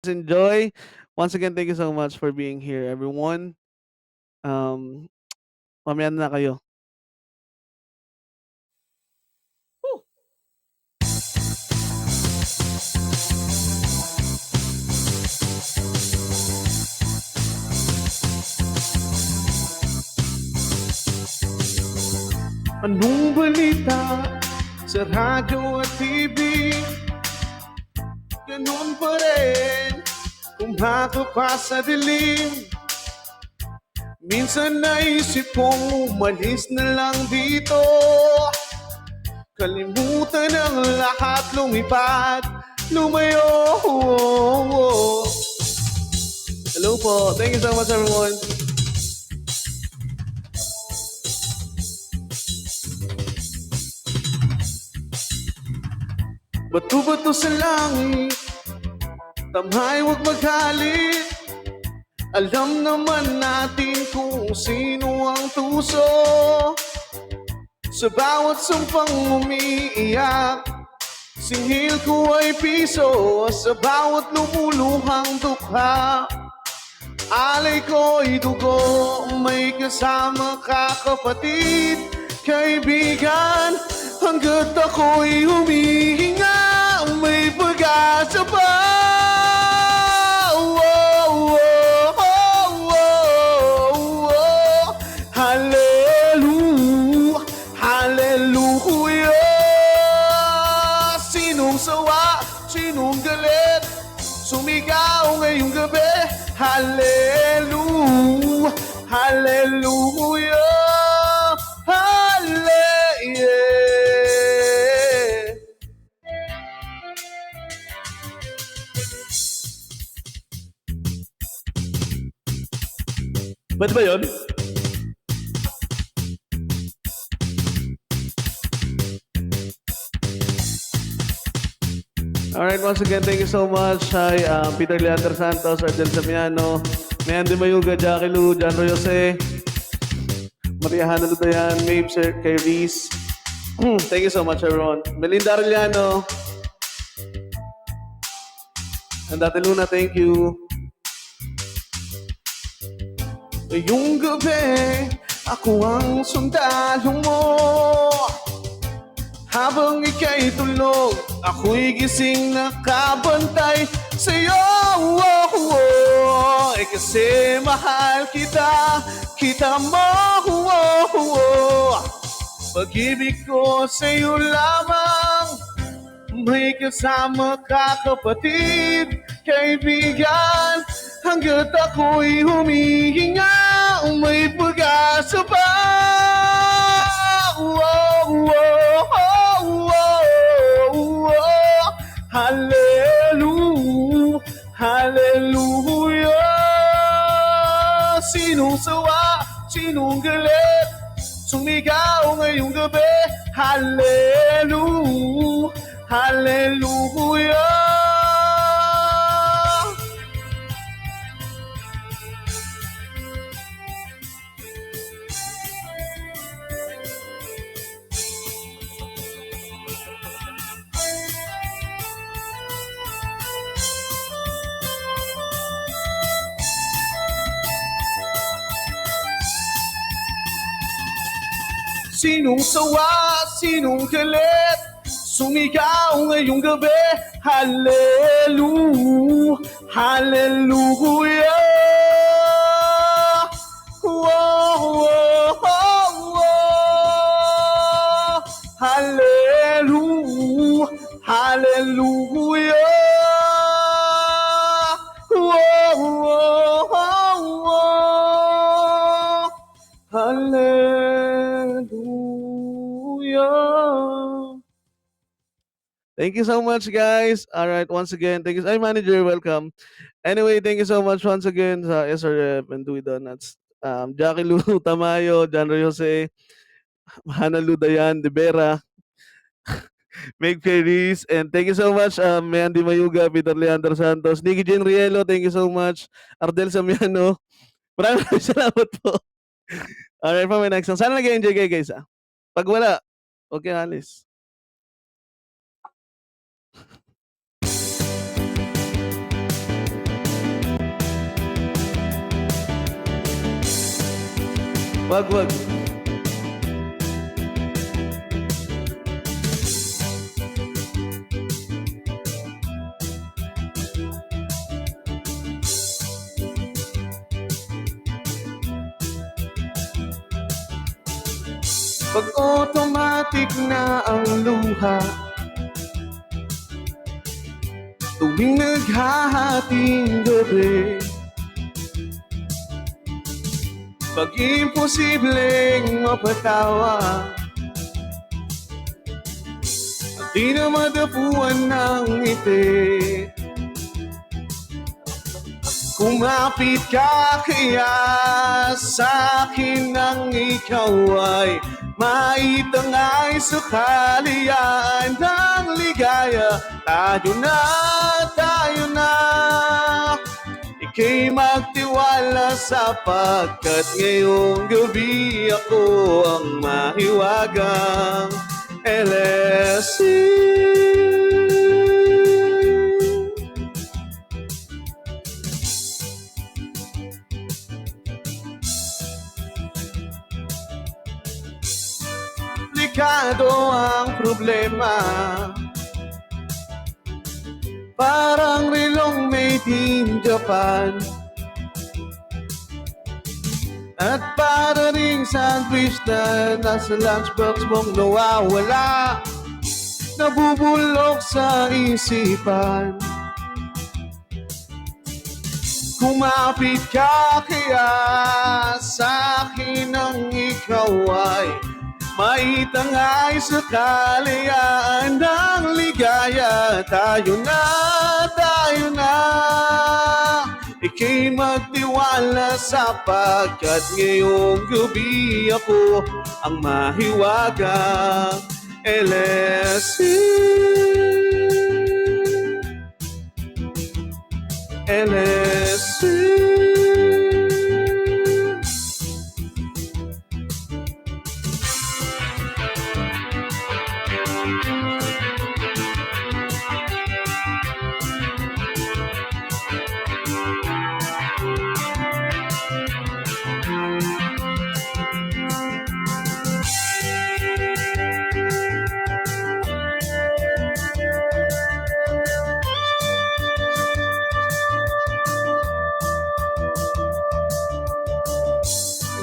enjoy. Once again, thank you so much for being here, everyone. Um, mamaya na kayo. Anong balita sa radyo at TV? Ganun pa rin, kumaka pa sa dilim. Minsan naisip kong umalis na lang dito. Kalimutan ang lahat, lumipat, lumayo. Hello po, thank you so much everyone. Bato-bato sa langit, tamhay huwag magalit. Alam naman natin kung sino ang tuso. Sa bawat sumpang umiiyak, singil ko ay piso. Sa bawat lumuluhang dukha, alay ko'y dugo. May kasama ka kapatid, kaibigan. Hanggat ako'y humihinga, may pag-asa pa. Oh, oh, oh, oh, oh. Hallelujah, hallelujah. Sinong sawa, sinong galit, sumigaw ngayong gabi. Hallelujah, hallelujah, hallelujah. Pwede ba yun? Alright, once again, thank you so much. Hi, Peter Leander Santos, Ardel Samiano, Mandy Mayuga, Jackie Lu, John Roy Jose, Maria Hana Ludayan, Mabe, Sir, kay Reese. Thank you so much, everyone. Melinda Arellano, Andate Luna, thank you. Ngayong gabi, ako ang sundalo mo. Habang ika'y tulog, ako'y gising nakabantay sa'yo. Oh, oh, oh. Kasi mahal kita, kita mo. Oh, oh, oh. Pag-ibig ko sa'yo lamang, may kasama ka kapatid, kaibigan. Hanggat ako'y humihinga, may pag-asa pa. Oh, oh, oh, oh, oh. Hallelujah, hallelujah. Sinong sawa, sinong galit, sumigaw ngayong gabi. Hallelujah, hallelujah. Sinong sawa, sinong galit, sumigaw ngayong gabi. Hallelujah, hallelujah. Whoa, whoa, whoa. Hallelujah, hallelujah. Whoa, whoa, whoa. Hallelujah. Thank you so much, guys. All right, once again, thank you. Hi, manager, welcome. Anyway, thank you so much once again sa SRF and Dewey Donuts. Jackie Lu Tamayo, John Roy Jose, Hana Ludayan, De Vera, Meg Ferris, and thank you so much, Mandy Mayuga, Peter Leander Santos, Nikki Jane Rielo, thank you so much, Ardel Samiano. Maraming salamat po. Alright, for my next song. Sana nag-enjoy kayo, guys. Pag wala, huwag kayong alis. Wag. Pag automatic na ang luha, tuwing naghahating gabi, pag imposibleng mapatawa, at di na madapuan ng ngiti, kumapit ka kaya sa'kin nang ikaw ay maitangay sa kalayaan ng ligaya. Tayo na, ika'y magtiwala sapagkat ngayong gabi ako ang mahiwagang LSC. Delikado ang problema, parang relong made in Japan, at para ring sandwich na nasa lunchbox mong nawawala, nabubulok sa isipan. Kumapit ka kaya sa'kin ang ikaw ay maitangay sa kalayaan ng ligaya. Tayo na, ika'y magtiwala sapagkat ngayong gabi ako ang mahiwagang LSC. LSC.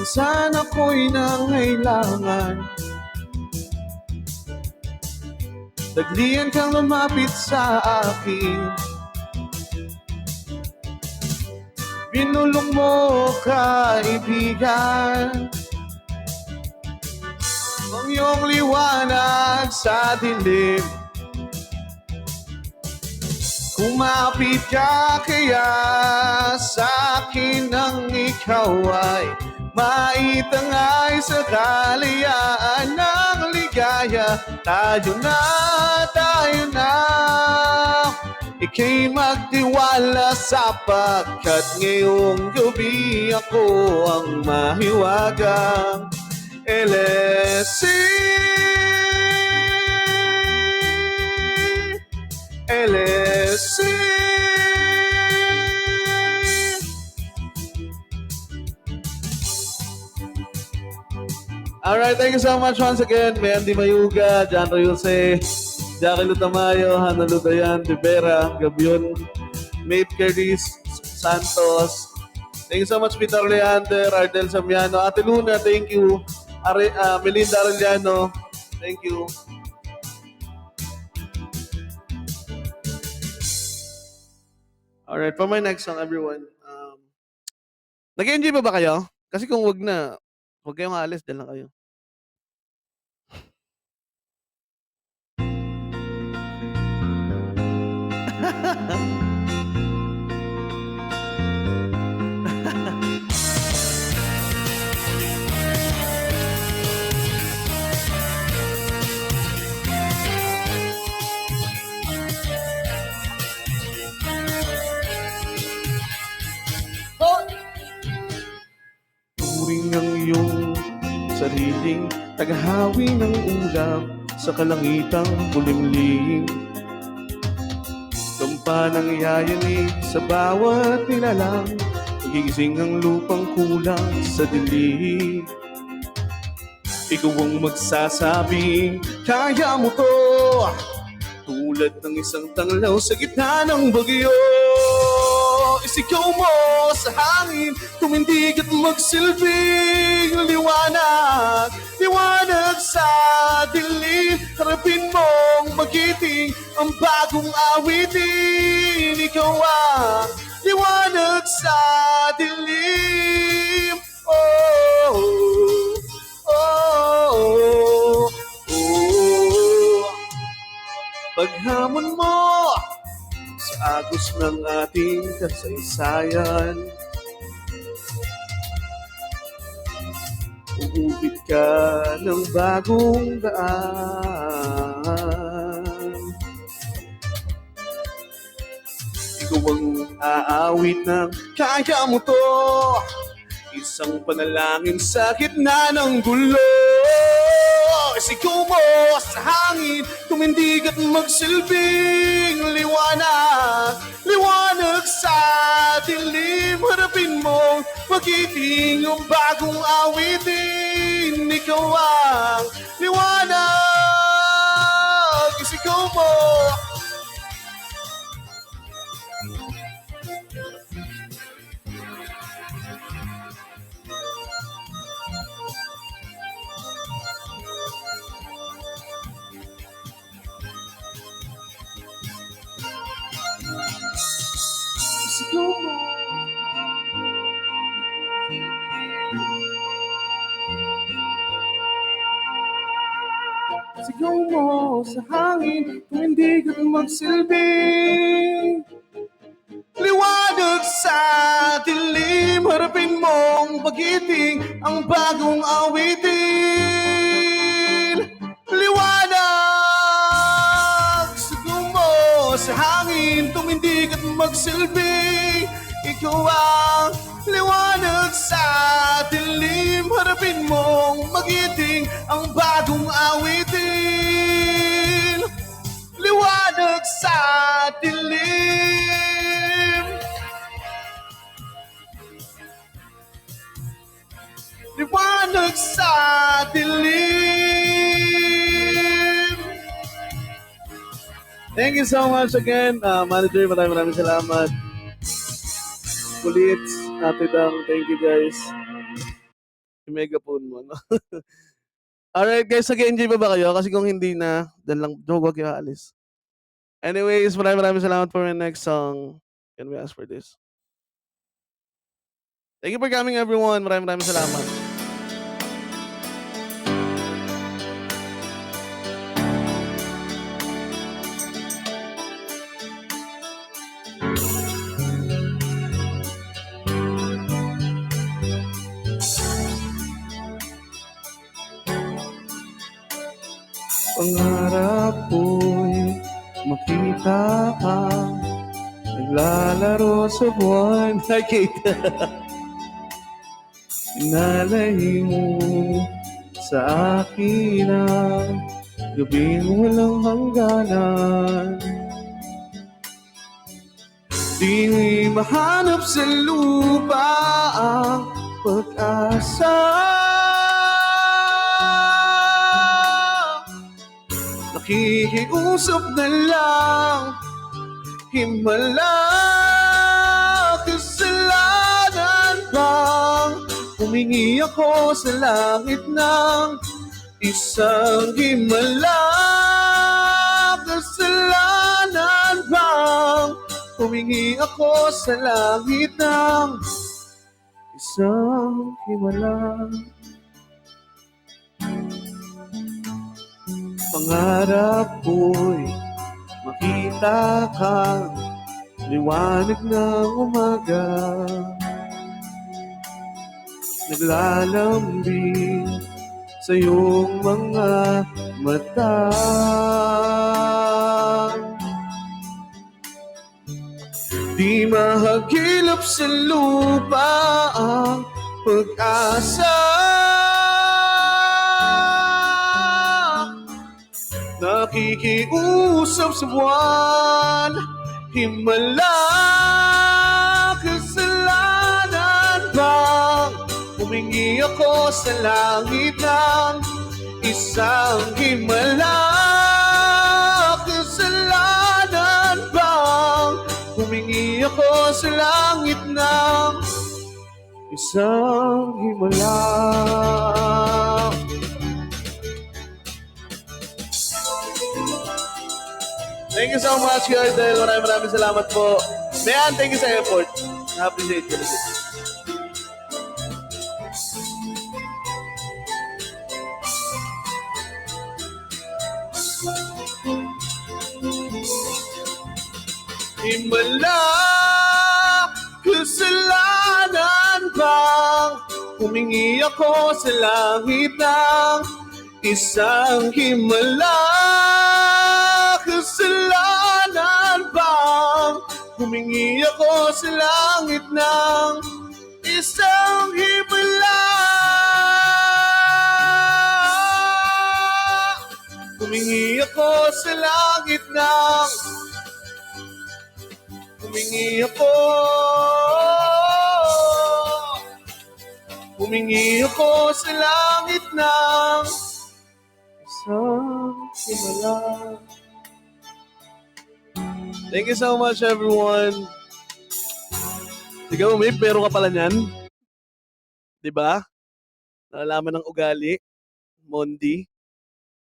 Minsan ako'y nangailangan, taglian kang lumapit sa akin. Binulong mo, kaibigan, ang iyong liwanag sa dilim. Kumapit ka kaya sa'kin ang ikaw ay maitangay sa kalayaan ng ligaya. Tayo na, ika'y magtiwala sapagkat ngayong gabi ako ang mahiwagang LSC. LSC. Alright, thank you so much once again. Mendy Mayuga, John Jose, Jackie Lutamayo, Hannah Ludayan, Rivera, Gabion, Mate Curtis, Santos. Thank you so much, Peter Leander, Ardel Samiano, Ate Luna, thank you. Melinda Arellano, thank you. Alright, for my next song, everyone. Nag-enjoy ba kayo? Kasi kung wag kayong aalis, dyan lang kayo. Turing ang iyong sariling tagahawi ng ulap sa kalangitang bulimlim. Kampanang yayanig sa bawat nilalang, nagigising ang lupang kulang sa dilim. Ikaw ang magsasabing kaya mo to, tulad ng isang tanglaw sa gitna ng bagyo. Isigaw mo sa hangin, tumindig at magsilbing liwanag. Liwanag sa dilim, harapin mong magiting ang bagong awitin. Ikaw ang liwanag sa dilim. Oh, oh, oh, oh. Paghamon mo sa agos ng ating kasaysayan, uubit ka ng bagong daan. Ikaw ang aawit ng kaya mo to, isang panalangin sa gitna ng gulo. Isigaw mo sa hangin, tumindig at magsilbing liwanag. Liwanag sa dilim, harapin mo magiting ang bagong awitin. Ikaw ang liwanag. Isigaw mo. Sigaw mo sa hangin, tumindig at magsilbing liwanag sa dilim, harapin mong bagiting ang bagong awitin. Liwanag! Sigaw mo sa hangin, tumindig at magsilbing ikaw ang liwanag sa dilim, harapin mong magiting ang bagong awitin. Liwanag sa dilim, liwanag sa dilim. Thank you so much again, Manager. Maraming salamat. Kulit, Atidang, thank you guys. Megaphone mo, no? Alright guys, nag-enjoy ba kayo? Kasi kung hindi na, dan lang, huwag kayo aalis. Anyways, maraming salamat for my next song. Can we ask for this? Thank you for coming everyone. Maraming salamat. Pangarap ko'y makita ka naglalaro sa buwan. Hi, Kate. Inalay mo sa akin ang gabing walang hangganan. Di mo'y mahanap sa lupa ang pag-asa. Nakikiusap na lang, himala, kasalanan bang humingi ako sa langit ng isang himala? Kasalanan bang humingi ako sa langit ng isang himala? Pangarap ko'y makita kang liwanag ng umaga, naglalambing sa iyong mga mata. Di mahagilap sa lupa ang pag-asa. Nakikiusap sa buwan, himala, kasalanan bang humingi ako sa langit ng isang himala. Kasalanan bang humingi ako sa langit ng isang himala? Thank you so much, Yardel. Maraming salamat po. Mayan, thank you sa effort. Na-appreciate ko rin. Himala, kasalanan bang humingi ako sa langit ng isang himala? Kasalanan bang humingi ako sa langit ng isang himala? Humingi ako sa langit ng Humingi ako sa langit ng isang himala. Thank you so much, everyone. Ikaw, may pero ka pala niyan. Diba? Nalalaman ng ugali. Mondi.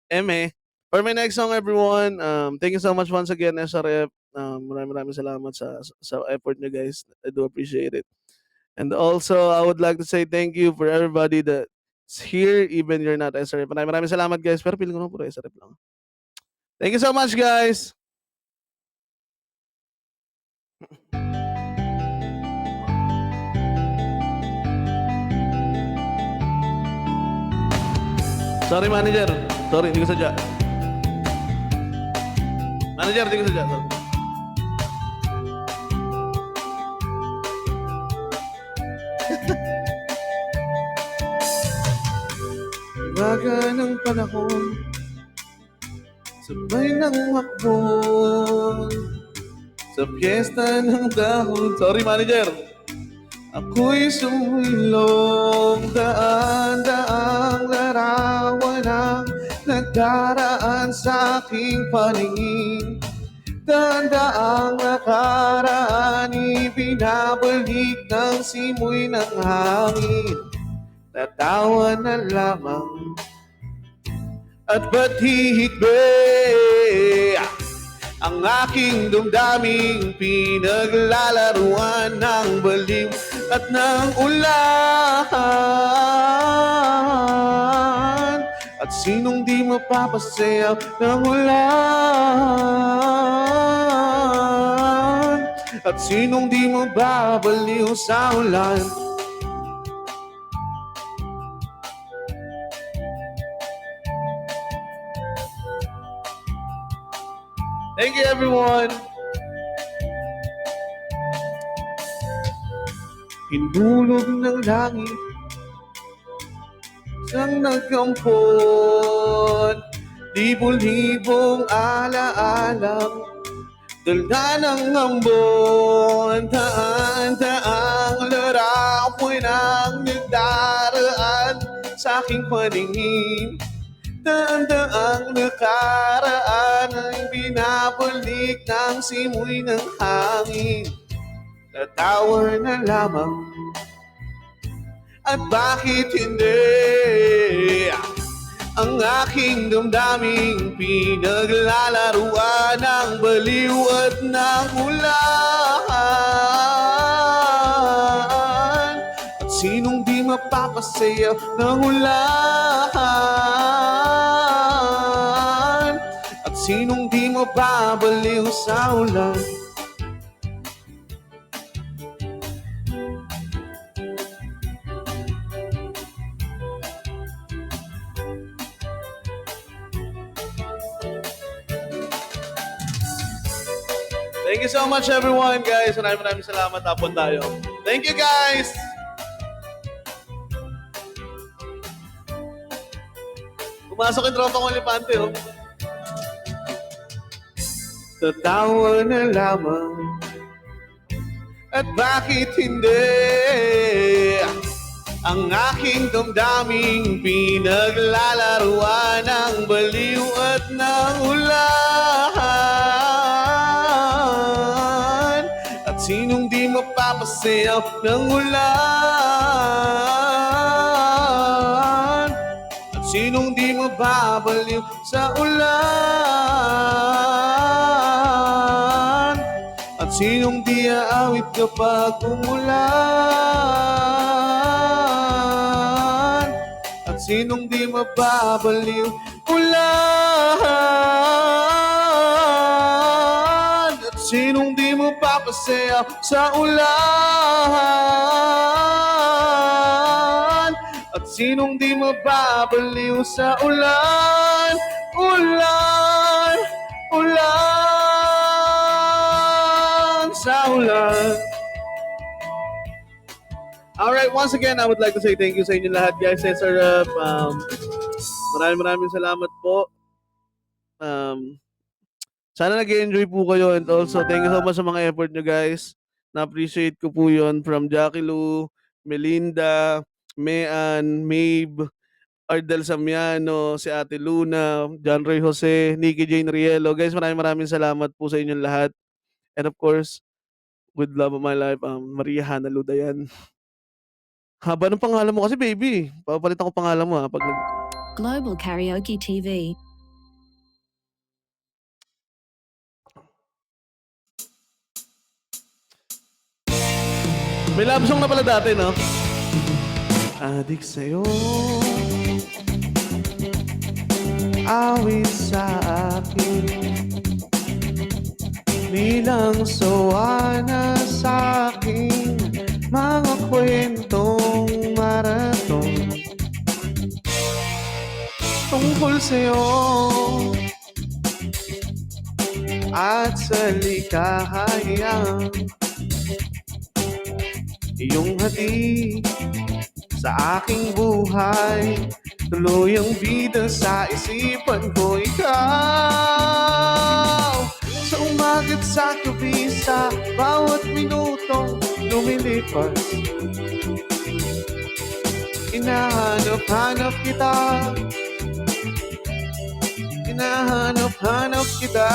Eme. For my next song, everyone, thank you so much once again, SRF. Maraming salamat sa effort nyo, guys. I do appreciate it. And also, I would like to say thank you for everybody that's here, even you're not SRF. Maraming salamat, guys. Pero feeling ko na puro SRF lang. Thank you so much, guys. Sorry, manager. Sorry, hindi ko sadya. Manager, hindi ko sadya. Sorry. Baga ng panahon, sabay ng hakbon, sa piyesta ng dahon. Sorry, manager. Ako'y sumilong, daan-daang larawan ang nagdaraan sa aking paningin. Daan-daang nakaraan, ibinabalik ng simoy ng hangin. Tatawa na lamang at ba't hihigbe ang aking damdaming pinaglalaruan ng baliw at ng ulan. At sinong di mapapasayaw ng ulan? At sinong di mababaliw sa ulan? Thank you, everyone. Hinulog ng langit isang nagkampon, libo-libong alaalang dala ng ambon. Daan-daang larawan ang nagdaraan sa aking paningin. Daan-daang nakaraan ay binabalik ng simoy ng hangin. Tatawa na lamang at bakit hindi ang aking damdaming pinaglalaruan ng baliw at ng ulan. At sinong di mapapasayaw ng ulan? At sinong di mababaliw sa ulan? Thank you so much, everyone, guys. Maraming salamat. Tapon tayo. Thank you, guys. Pumasok yung tropa kong Elefante, oh. Tatawa na lamang at bakit hindi ang aking damdaming pinaglalaruan ng baliw at ng ulan. At sinong di mapapasayaw ng ulan? At sinong di mababaliw sa ulan? At sinong di aawit kapag umulan? At sinong di mababaliw ulan? At sinong di mapapasayaw sa ulan? At sinong di mababaliw sa ulan? Ulan, ulan, sa ulan. Alright, once again, I would like to say thank you sa inyo lahat, guys. Sir, maraming salamat po. Sana nag-enjoy po kayo, and also thank you so much sa mga effort nyo, guys. Na-appreciate ko po yun from Jackie Lou, Melinda, Mean, Mabe, Ardel Samiano, si Ate Luna, John Ray Jose, Nikki Jane Rielo. Guys, maraming salamat po sa inyong lahat. And of course, with love of my life, Maria Hana Ludayan. Haba ng pangalan mo kasi, baby. Papalitan ko pangalan mo, ha, pag Global Karaoke TV. May love song na pala dati, no? Adik sa'yo, awit sa akin, bilang sawa na sa akin, mga kwentong marathon tungkol sa'yo at sa likahayang iyong hatid sa aking buhay. Tuloy ang bida sa isipan ko, ikaw. Sa umagat sa gabi, sa bawat minutong lumilipas, hinahanap-hanap kita, hinahanap-hanap kita.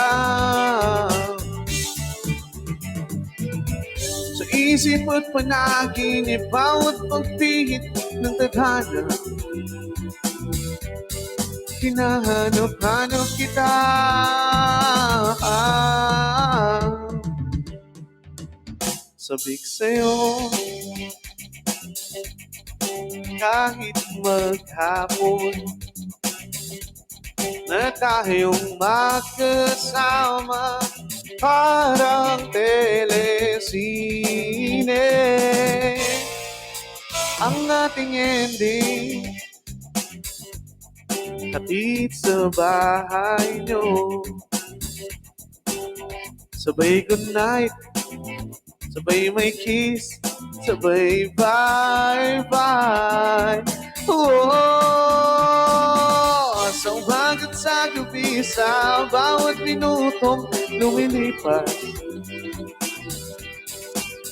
Sa isip at panaginip, bawat pagpihit ng tadhana, hinahanap-hanap kita. Sabik sa'yo, kahit maghapon na tayong magkasama, parang telesine ang ating ending. Hatid sa bahay nyo, sabay good night, sabay may kiss, sabay bye-bye. Oh, sa umagat sa gabi, sa bawat minutong lumilipas,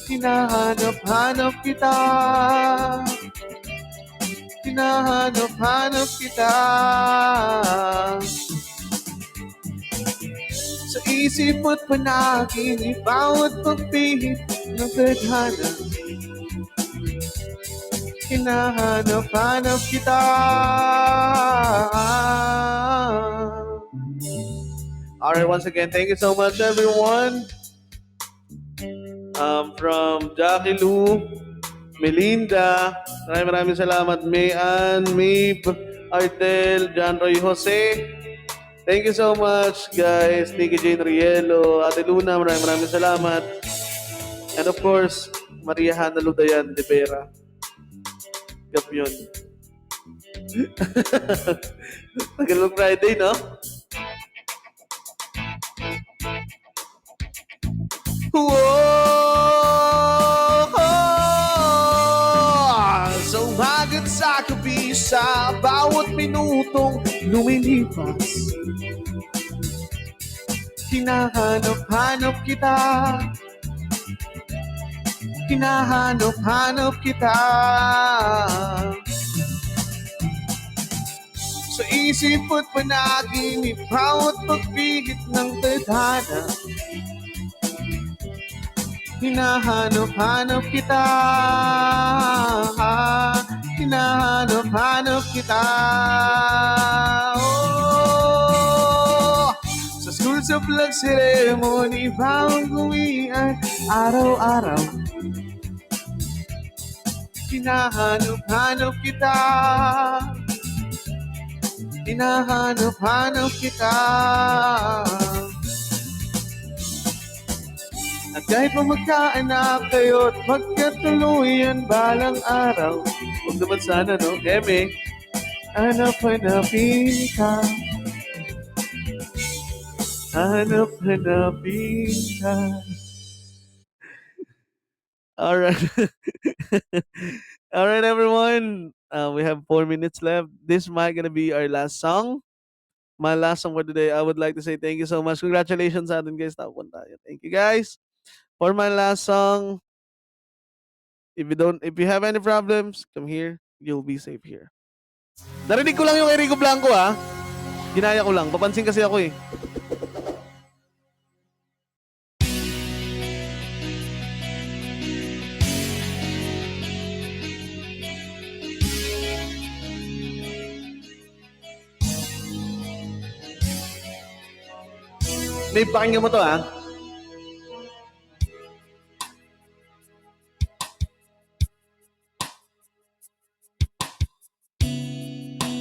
hinahanap-hanap kita, hinahanap-hanap kita. Sa isip at panaginip, bawat pagpihit ng tadhana, hinahanap-hanap kita. Alright, once again, thank you so much, everyone. From Jackie Lou, Melinda, maraming salamat. Mayan, Mabe, Ardel, John Roy Jose. Thank you so much, guys. Nikki Jane Rielo, Ate Luna, maraming salamat. And of course, Maria Hana Ludayan de Vera. Gap yun. Tagalog Friday, no? Whoa! Sa umagat sa gabi, sa bawat minutong lumilipas, hinahanap-hanap kita, hinahanap-hanap kita. Sa isip at panaginip, bawat pagpihit ng tadhana, hinahanap-hanap kita. Hinahanap-hanap kita. Oh! Sa school, sa flag ceremony, bawang guwian, araw-araw, hinahanap-hanap kita. Hinahanap-hanap kita. At kahit pa magkaanak kayo at magkatuluyan balang araw, huwag naman sana, no? Eme, hanap-hanapin ka. Hanap-hanapin ka. Alright. Alright, everyone. We have 4 minutes left. This might gonna be our last song. My last song for today. I would like to say thank you so much. Congratulations sa atin, guys. Top 1 tayo. Thank you, guys. For my last song, if you have any problems, come here. You'll be safe here. Narinig ko lang yung Enrico Blanco, ha. Ginaya ko lang. Papansin kasi ako, eh. May pakinggan mo to, ha.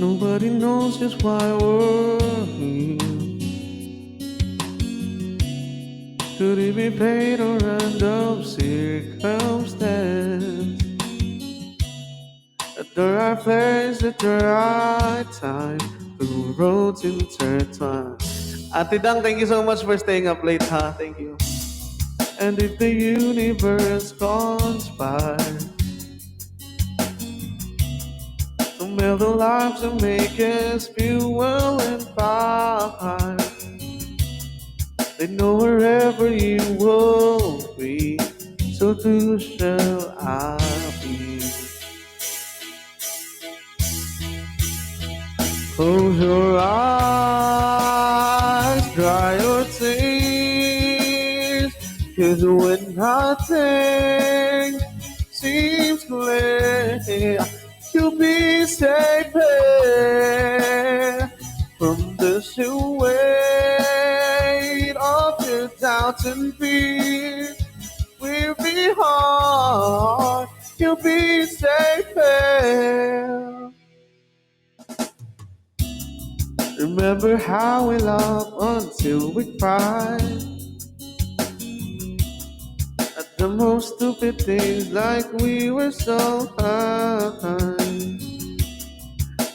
Nobody knows just why we're here. Could it be fate or random circumstance? At the right place at the right time, the roads intertwine. Ate Dang, thank you so much for staying up late, ha? Thank you. And if the universe conspires to melt the lives and make us feel well and fine, then know wherever you will be, so too shall I be. Close your eyes, dry your tears, 'cause when nothing seems clear, you'll be safe from the weight of your doubts and fears. We'll be hard, you'll be safe. Remember how we loved until we cried at the most stupid things, like we were so high.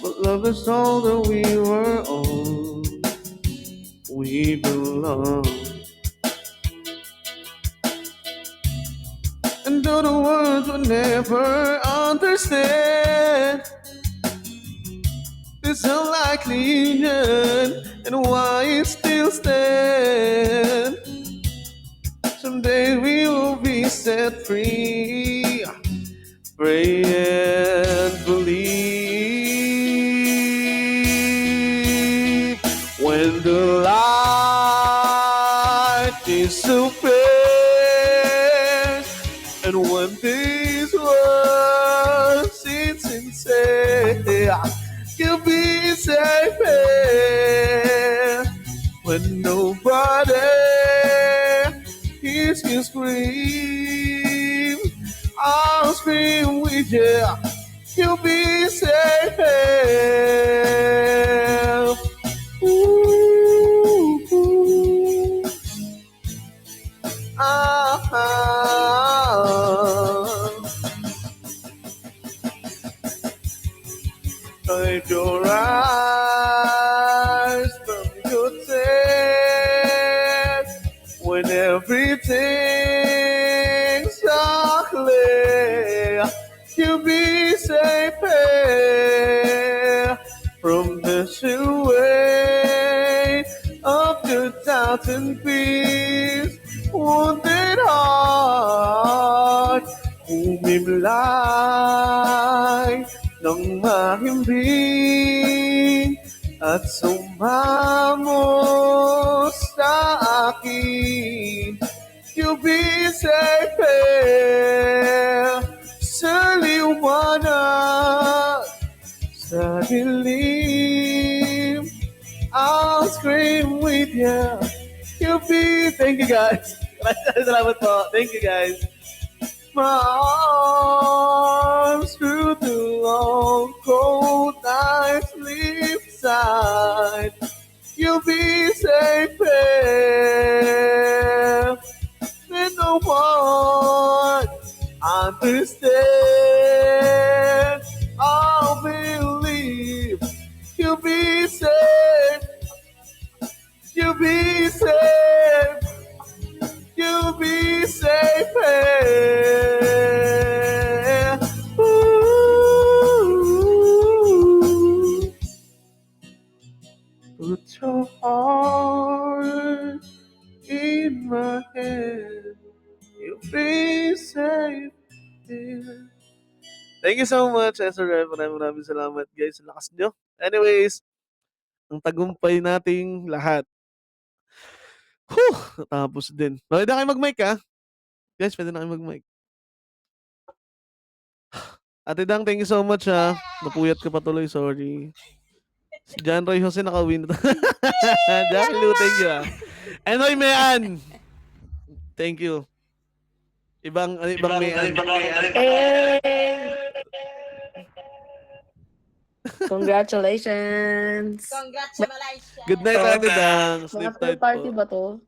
But love us all that we were old, we belong. And though the words would never understand this unlikely union and why it still stands, someday we will be set free. Pray and believe. When the light disappears and when these words seem sincere, you'll be safe when nobody hears you scream. I'll scream with you. You'll be safe. Ooh, ooh. Hide your eyes from your tears when everything's clear. You'll be safe from the weight of your doubts and fears. Wounded heart, Himlay ng mahimbing at sumamo sa akin. You be safe sa liwanag, sa dilim. I'll scream with you. You be. Thank you guys. Salamat po. Thank you guys. My arms through the long cold night sleep side. You'll be safe there. And no one understand. I'll believe you'll be safe. You'll be safe. You'll be safe. Ooh. Put your heart in my hand. You'll be safe here. Thank you so much, SRF. Maraming salamat, guys. Lakas nyo. Anyways, ang tagumpay nating lahat. Tapos din. Pwede na kayo mag-mic, ha? Guys, pwede na kayo mag-mic. Ate Dang, thank you so much, ha? Napuyat ka pa tuloy, sorry. Si John Roy Jose nakawin. Jackie Lou, thank you, ha? Enoy Mayan. Thank you. Ibang Mayan. Congratulations! Congratulations. Good night, Ate Dang. Sleep After tight party po. ba to?